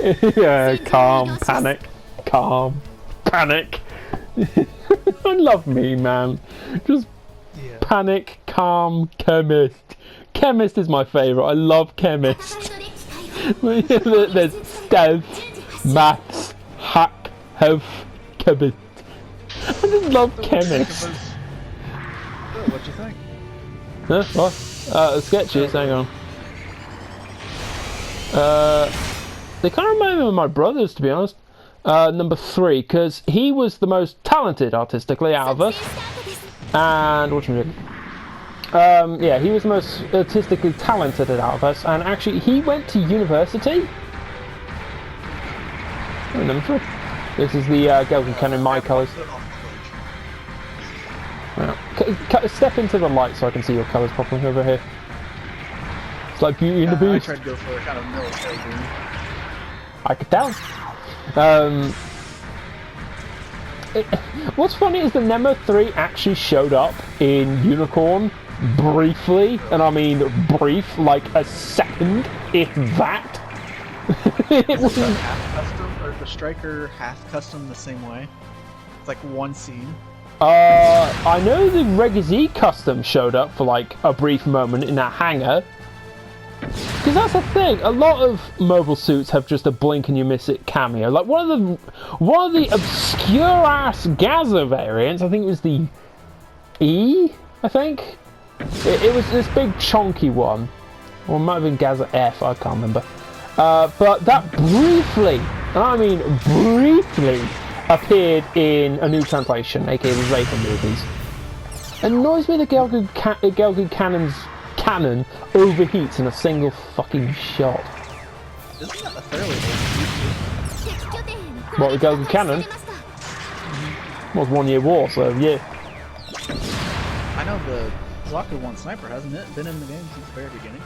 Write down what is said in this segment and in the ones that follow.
Yeah, calm, panic, calm, panic. I love me, man. Just panic, calm, Kemist. Kemist is my favourite. I love Kemist. There's stealth, maths, hack, health, Kemist. I just love Kemist. What'd you think? Huh? What? Sketches, hang on. They kind of remind me of my brothers, to be honest. Number 3, because he was the most talented artistically out of us. And whatchamajig? Yeah, he was the most artistically talented out of us, and actually he went to university. Oh, number 3. This is the Gelkin Cannon, my colours. Step into the light so I can see your colours properly over here. It's like Beauty and the Beast. I tried to go for a kind of military green. I could tell. What's funny is the Nemo 3 actually showed up in Unicorn briefly, and I mean brief, like a second, if that. It was half custom, or the Striker half custom the same way. It's like one scene. I know the Reg-Z custom showed up for like a brief moment in that hangar. Because that's the thing, a lot of mobile suits have just a blink and you miss it cameo. Like one of the obscure ass Gaza variants, I think it was the E, I think? It was this big chunky one. Or it might have been Gaza F, I can't remember. But that briefly, and I mean briefly, appeared in a new translation, aka the Raven movies. It annoys me that Gelkin Cannon's cannon overheats in a single fucking shot. Isn't that a fairly old movie? What, the Gelkin Cannon? Well, it's 1 year war, so yeah. I know the Blocker 1 Sniper, hasn't it been in the game since the very beginning?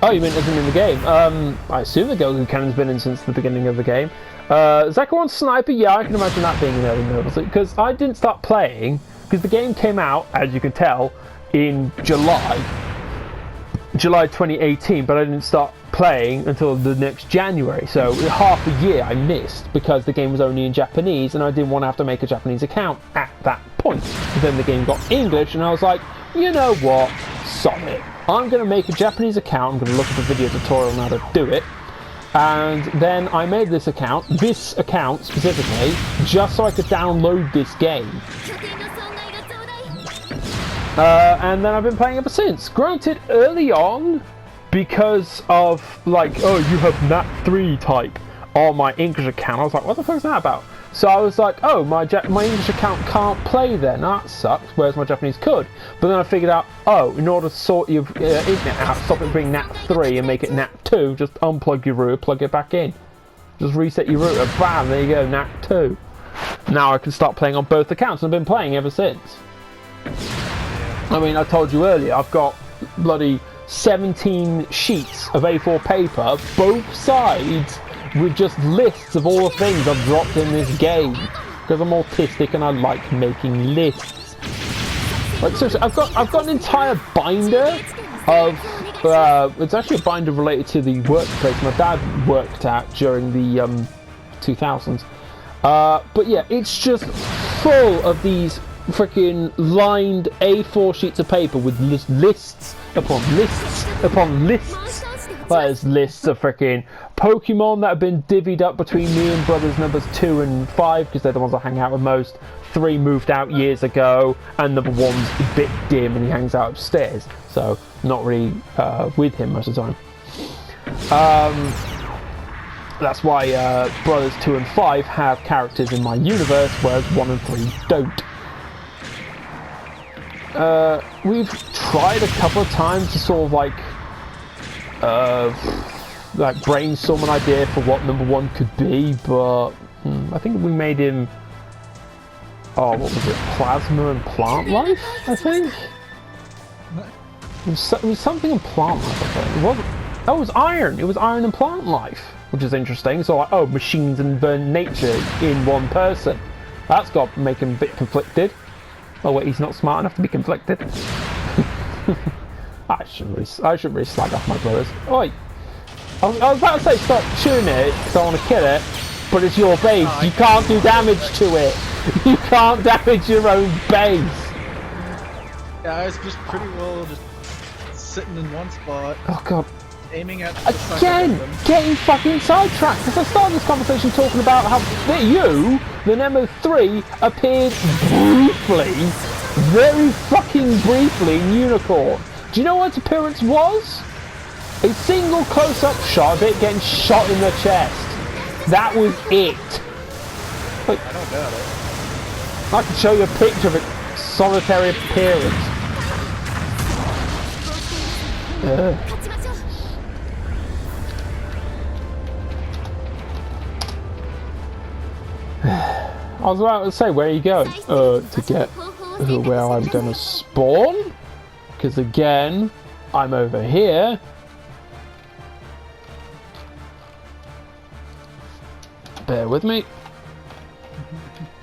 Oh, you mean it isn't in the game? I assume the Gelkin Cannon's been in since the beginning of the game. Zakka 1 Sniper, yeah, I can imagine that being an early mobile suit, because I didn't start playing, because the game came out, as you can tell, in July 2018, but I didn't start playing until the next January, so half a year I missed because the game was only in Japanese and I didn't want to have to make a Japanese account at that point. But then the game got English and I was like, you know what, sod it. I'm going to make a Japanese account, I'm going to look at the video tutorial on how to do it, and then I made this account specifically, just so I could download this game. And then I've been playing ever since. Granted, early on, because of like, oh, you have NAT3 type on my English account, I was like, what the fuck is that about? So I was like, oh, my English account can't play then. That sucks, whereas my Japanese could. But then I figured out, oh, in order to sort your internet out, stop it being NAT3 and make it NAT2, just unplug your router, plug it back in. Just reset your router, bam, there you go, NAT2. Now I can start playing on both accounts, and I've been playing ever since. I mean, I told you earlier, I've got bloody 17 sheets of A4 paper, both sides, with just lists of all the things I've dropped in this game. Because I'm autistic and I like making lists. Like, seriously, I've got an entire binder of... it's actually a binder related to the workplace my dad worked at during the 2000s. But yeah, it's just full of these freaking lined A4 sheets of paper with lists upon lists upon lists. There's lists of freaking Pokemon that have been divvied up between me and brothers numbers 2 and 5 because they're the ones I hang out with most. 3 moved out years ago, and number 1's a bit dim and he hangs out upstairs, so not really with him most of the time. That's why brothers 2 and 5 have characters in my universe, whereas 1 and 3 don't. We've tried a couple of times to sort of like brainstorm an idea for what number 1 could be, but I think we made him, oh, what was it, Plasma and Plant Life, I think? It was something in Plant Life, I think. It wasn't, oh, it was Iron! It was Iron and Plant Life, which is interesting. So like, oh, machines and nature in one person. That's got to make him a bit conflicted. Oh wait, he's not smart enough to be conflicted. I shouldn't really slag off my brothers. Oi! I was about to say stop shooting it because I want to kill it, but it's your base. You can't do damage to it. You can't damage your own base. Yeah, I was just pretty well just sitting in one spot. Oh god. Aiming at again, getting fucking sidetracked because I started this conversation talking about how the Nemo 3 appeared briefly, very fucking briefly in Unicorn. Do you know what its appearance was? A single close-up shot of it getting shot in the chest. That was it. Like, I don't doubt it. I can show you a picture of its solitary appearance. I was about to say, where are you going? To get where I'm gonna spawn? Because again, I'm over here. Bear with me.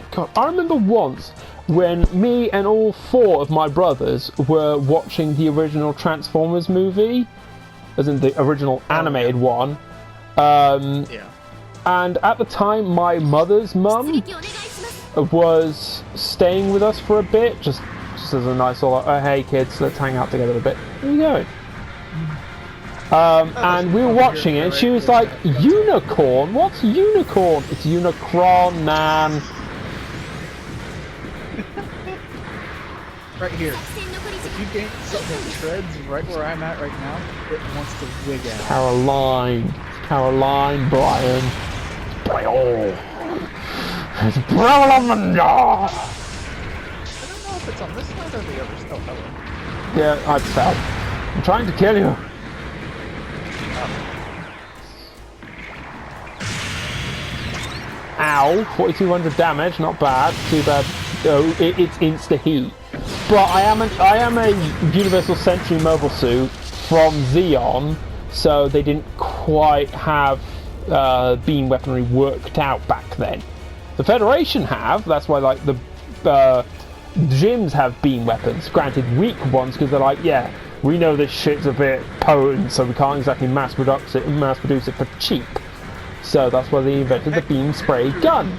God, I remember once when me and all 4 of my brothers were watching the original Transformers movie, as in the original animated one. Yeah. And at the time, my mother's mum was staying with us for a bit, just as a nice little, oh hey kids, let's hang out together a bit. Where are you going? And we were watching it, and she was like, unicorn? What's unicorn? It's Unicron, man. Right here. If you gain something that treads right where I'm at right now, it wants to wig out. Caroline, Brian. It's Brian on the jaw. I don't know if it's on this side or the other still. Yeah, I fell. I'm trying to kill you. Ow, 4,200 damage, not bad. Too bad. Oh, it's insta heat. But I am a Universal Sentry mobile suit from Xeon, so they didn't quite have beam weaponry worked out back then. The Federation have. That's why like the gyms have beam weapons. Granted, weak ones because they're like, yeah, we know this shit's a bit potent, so we can't exactly mass produce it for cheap. So that's why they invented the beam spray gun.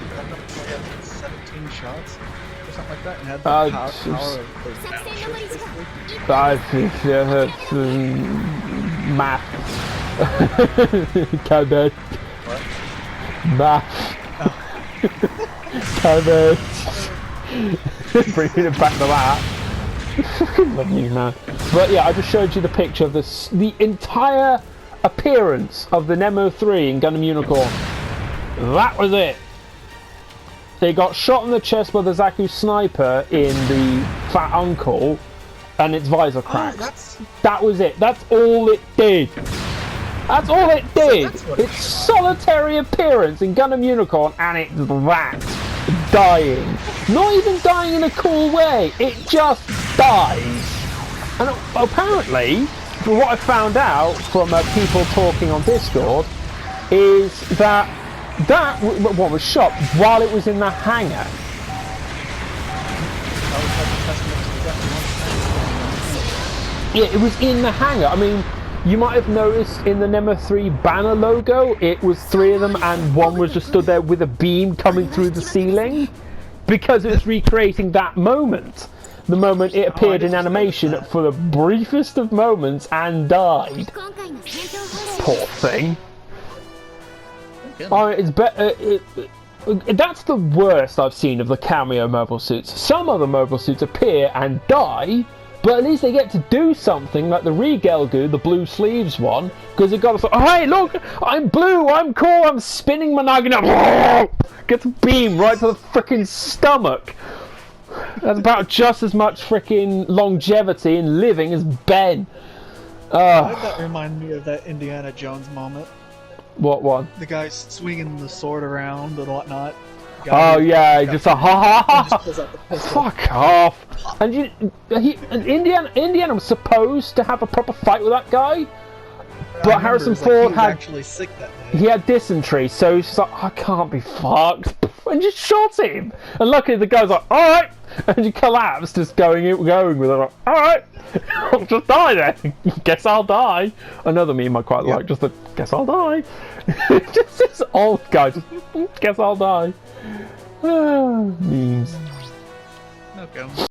17 shots or something like that, and had the power of those math. Kemist. What? Math. Kemist. Bringing it back to that. Love you, man. But yeah, I just showed you the picture of this, the entire appearance of the Nemo 3 in Gundam Unicorn. That was it. They got shot in the chest by the Zaku sniper in the Fat Uncle, and its visor cracked. That was it. That's all it did. That's all it did. Its solitary appearance in Gundam Unicorn, and it's that. Dying. Not even dying in a cool way. It just dies. And apparently, from what I found out from people talking on Discord, is that one was shot while it was in the hangar. Yeah, it was in the hangar. I mean, you might have noticed in the Nemo 3 banner logo, it was 3 of them and one was just stood there with a beam coming through the ceiling, because it's recreating that moment. The moment it appeared in animation for the briefest of moments and died. Poor thing. Oh, it's better. That's the worst I've seen of the cameo mobile suits. Some other mobile suits appear and die, but at least they get to do something like the Regelgu, the blue sleeves one, because it got us like, oh, hey, look, I'm blue, I'm cool, I'm spinning my noggin up, gets a beam right to the freaking stomach. That's about just as much freaking longevity in living as Ben. Why did that remind me of that Indiana Jones moment? What one? The guy swinging the sword around and whatnot. Oh yeah, just a ha ha ha! Fuck off! And Indiana was supposed to have a proper fight with that guy, but Harrison Ford had actually sick that day. He had dysentery, so he's just like, I can't be fucked. and just shot him. And luckily the guy's like, all right, and you collapse, just going with it. Like, all right, I'll just die then. Guess I'll die. Another meme I quite like, just the guess I'll die. Just this old guy, just guess I'll die. Memes. Okay.